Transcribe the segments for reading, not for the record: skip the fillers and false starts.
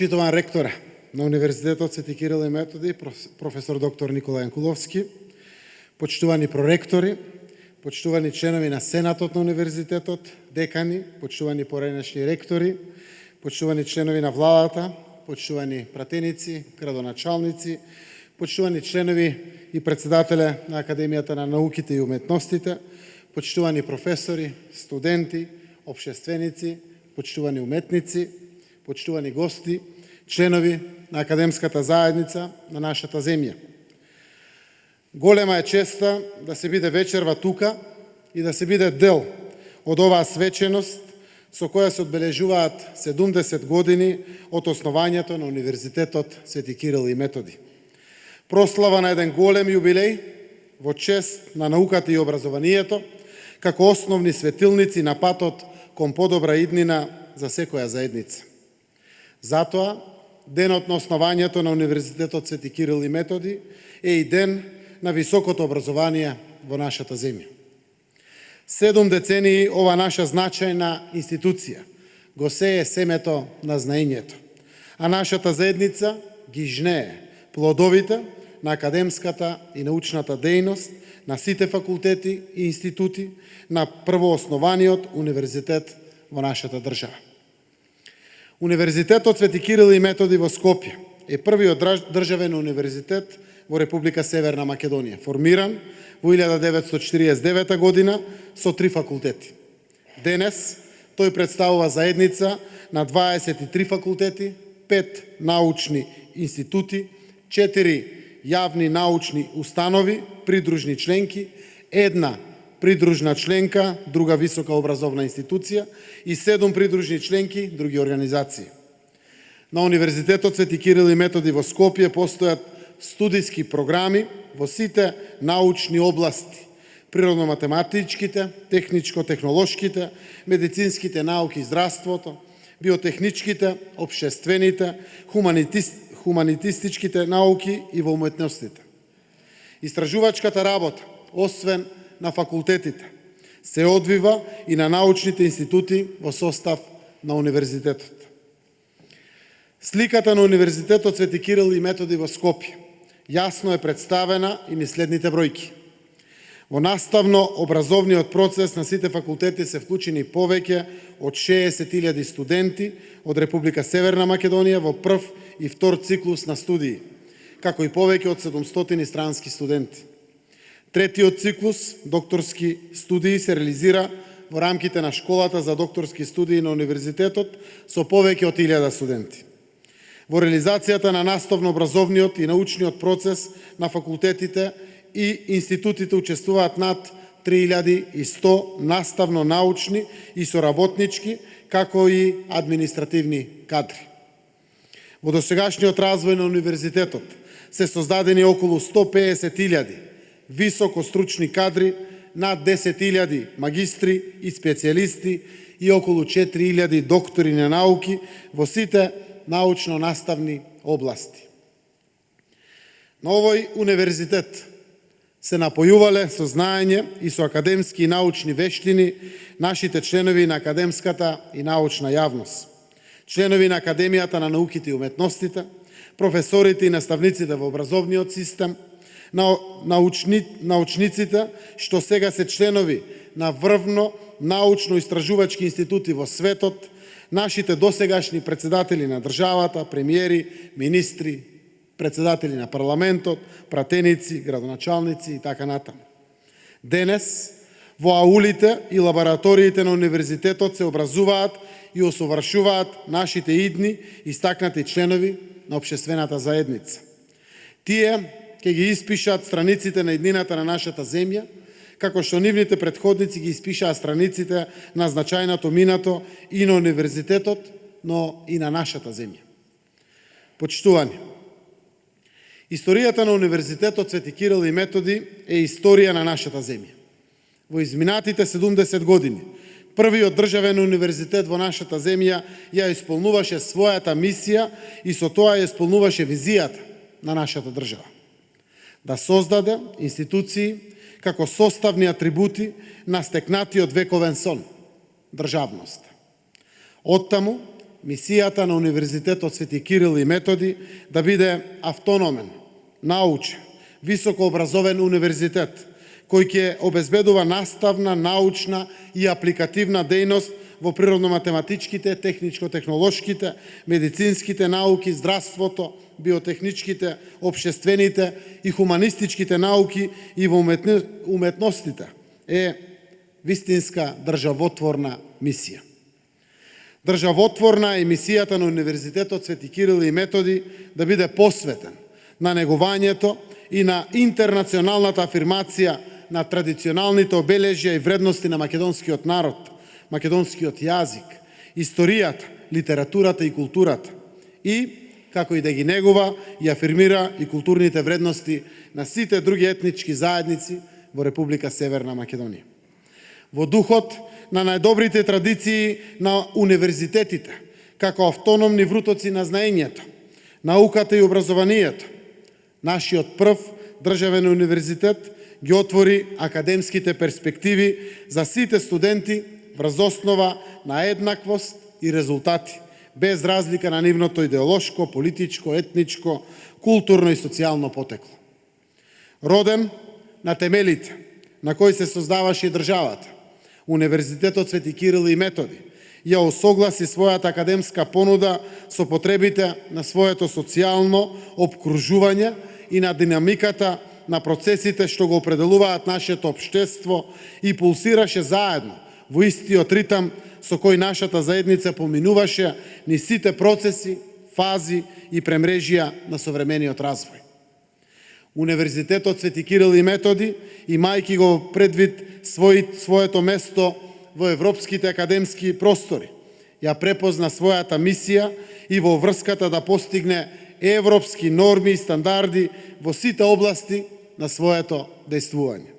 Почитуван ректор на Универзитетот Свети Кирил и Методи, професор доктор Никола Јанкуловски, почитувани проректори, почитувани членови на Сенатот на Универзитетот, декани, почитувани поранешни ректори, почитувани членови на владата, почитувани пратеници, градоначалници, почитувани членови и председателе на Академијата на науките и уметностите, почитувани професори, студенти, општественици, почитувани уметници, почитувани гости, членови на академската заедница на нашата земја. Голема е честа да се биде вечерва тука и да се биде дел од оваа свеченост со која се одбележуваат 70 години од основањето на Универзитетот Свети Кирил и Методи. Прослава на еден голем јубилеј во чест на науката и образованието како основни светилници на патот кон подобра иднина за секоја заедница. Затоа, денот на основањето на Универзитетот Свети Кирил и Методи е и ден на високото образование во нашата земја. 7 децении ова наша значајна институција го сее семето на знаењето, а нашата заедница ги жнее плодовите на академската и научната дејност на сите факултети и институти на првооснованиот универзитет во нашата држава. Универзитетот Свети Кирил и Методи во Скопје е првиот државен универзитет во Република Северна Македонија, формиран во 1949 година со 3 факултети. Денес тој представува заедница на 23 факултети, 5 научни институти, 4 јавни научни установи, придружни членки, една придружна членка, друга висока образовна институција и 7 придружни членки, други организации. На Универзитетот Свети Кирил и Методи во Скопје постојат студиски програми во сите научни области: природно-математичките, техничко-технолошките, медицинските науки и здравството, биотехничките, општествените, хуманитистичките науки и во уметностите. Истражувачката работа, освен на факултетите, се одвива и на научните институти во состав на универзитетот. Сликата на Универзитетот Свети Кирил и Методи во Скопје јасно е представена и низ следните бројки. Во наставно-образовниот процес на сите факултети се вклучени повеќе од 60.000 студенти од Република Северна Македонија во прв и втор циклус на студии, како и повеќе од 700 странски студенти. Третиот циклус, докторски студии, се реализира во рамките на школата за докторски студии на универзитетот со повеќе од 1000 студенти. Во реализацијата на наставно-образовниот и научниот процес на факултетите и институтите учествуваат над 3100 наставно-научни и соработнички, како и административни кадри. Во досегашниот развој на универзитетот се создадени околу 150.000 високостручни кадри, над 10.000 магистри и специјалисти и околу 4.000 доктори на науки во сите научно-наставни области. На овој универзитет се напојувале со знаење и со академски и научни вештини нашите членови на академската и научна јавност, членови на Академијата на науките и уметностите, професорите и наставниците во образовниот систем, научниците што сега се членови на врвно научно-истражувачки институти во светот, нашите досегашни председатели на државата, премиери, министри, председатели на парламентот, пратеници, градоначалници и така натаму. Денес, во аулите и лабораториите на универзитетот се образуваат и осовршуваат нашите идни истакнати членови на општествената заедница. Тие ќе ги испишат страниците на иднината на нашата земја, како што нивните претходници ги испишаа страниците на значајното минато и на универзитетот, но и на нашата земја. Почитувани, историјата на Универзитетот Свети Кирил и Методи е историја на нашата земја. Во изминатите 70 години, првиот државен универзитет во нашата земја ја исполнуваше својата мисија и со тоа ја исполнуваше визијата на нашата држава. Да создаде институции како составни атрибути на стекнатиот вековен сон – државност. Оттаму, мисијата на Универзитетот Свети Кирил и Методи да биде автономен, научен, високообразовен универзитет, кој ќе обезбедува наставна, научна и апликативна дејност во природно-математичките, техничко-технолошките, медицинските науки, здравството, биотехничките, општествените и хуманистичките науки и во уметностите е вистинска државотворна мисија. Државотворна е мисијата на Универзитетот Свети Кирил и Методи да биде посветен на негувањето и на интернационалната афирмација на традиционалните обележја и вредности на македонскиот народ, македонскиот јазик, историјата, литературата и културата и како и да ги негува и афирмира и културните вредности на сите други етнички заедници во Република Северна Македонија. Во духот на најдобрите традиции на универзитетите, како автономни врутоци на знаењето, науката и образованието, нашиот прв државен универзитет ги отвори академските перспективи за сите студенти врз основа на еднаквост и резултати, без разлика на нивното идеолошко, политичко, етничко, културно и социјално потекло. Роден на темелите на кои се создаваше и државата, Универзитетот Свети Кирил и Методи ја осогласи својата академска понуда со потребите на своето социјално обкружување и на динамиката на процесите што го определуваат нашето општество и пулсираше заедно во истиот ритам со кој нашата заедница поминуваше ни сите процеси, фази и премрежија на современиот развој. Универзитетот Свети Кирил и Методи, имајќи го предвид своето место во европските академски простори, ја препозна својата мисија и во врската да постигне европски норми и стандарди во сите области на своето дејствување.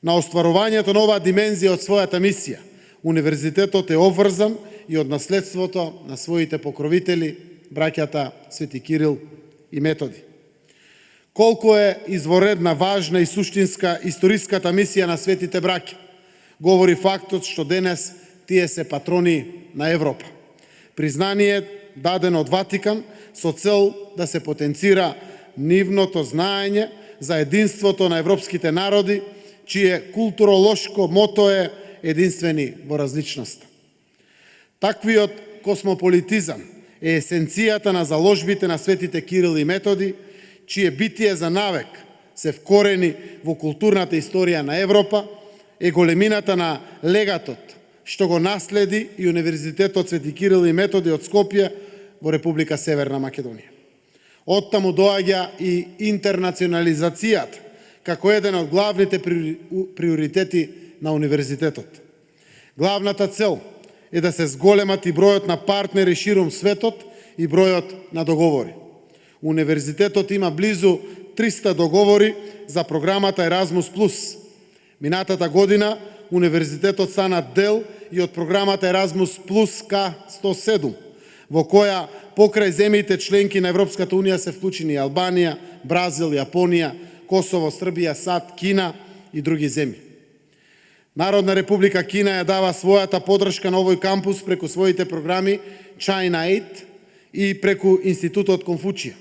На остварувањето на оваа димензија од својата мисија, Универзитетот е обврзан и од наследството на своите покровители, браќата Свети Кирил и Методи. Колку е изворедна, важна и суштинска историската мисија на светите браќа, говори фактот што денес тие се патрони на Европа. Признание дадено од Ватикан со цел да се потенцира нивното знаење за единството на европските народи, чие културолошко мото е единствени во различноста. Таквиот космополитизам е есенцијата на заложбите на светите Кирил и Методи, чие битие за навек се вкорени во културната историја на Европа, е големината на легатот што го наследи и Универзитетот Свети Кирил и Методи од Скопје во Република Северна Македонија. Оттаму доаѓа и интернационализацијата како еден од главните приоритети на универзитетот. Главната цел е да се зголемат и бројот на партнери ширум светот и бројот на договори. Универзитетот има близу 300 договори за програмата Еразмус+. Минатата година Универзитетот стана дел и од програмата Еразмус К107, во која покрај земјите членки на Европската Унија се вклучени Албанија, Бразил, Јапонија, Косово, Србија, САД, Кина и други земји. Народна република Кина ја дава својата поддршка на овој кампус преку своите програми China Aid и преку Институтот Конфуција,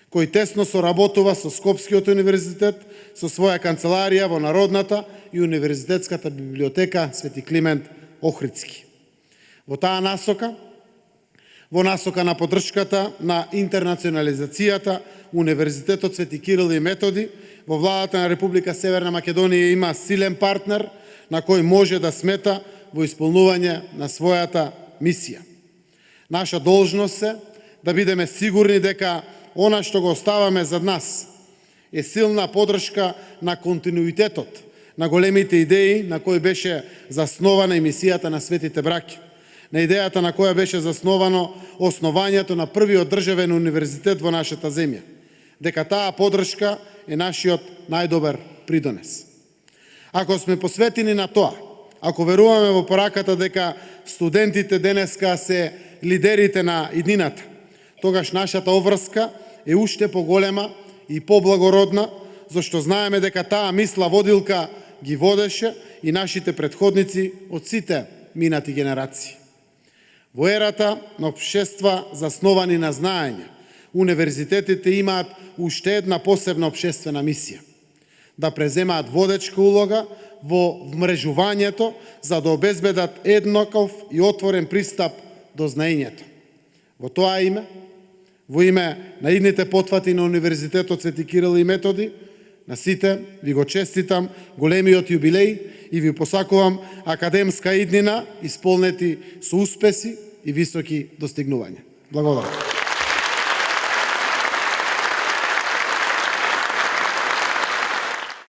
кој тесно соработува со Скопскиот универзитет, со своја канцеларија во Народната и Универзитетската библиотека Свети Климент Охридски. Во таа насока, во насока на поддршката на интернационализацијата, Универзитетот Свети Кирил и Методи во владата на Република Северна Македонија има силен партнер на кој може да смета во исполнување на својата мисија. Наша должност е да бидеме сигурни дека она што го оставаме зад нас е силна поддршка на континуитетот на големите идеи на кои беше заснована и мисијата на Светите браќа, на идејата на која беше засновано основањето на првиот државен универзитет во нашата земја, дека таа поддршка е нашиот најдобар придонес. Ако сме посветени на тоа, ако веруваме во пораката дека студентите денеска се лидерите на иднината, тогаш нашата обврска е уште поголема и поблагородна, зашто знаеме дека таа мисла водилка ги водеше и нашите претходници од сите минати генерации. Во ерата на општества засновани на знаење, универзитетите имаат уште една посебна општествена мисија – да преземаат водечка улога во вмрежувањето за да обезбедат еднаков и отворен пристап до знаењето. Во тоа име, во име на идните потфати на Универзитетот Свети Кирил и Методи, на сите ви го честитам големиот јубилеј и ви посакувам академска иднина исполнети со успеси и високи достигнувања. Благодарам.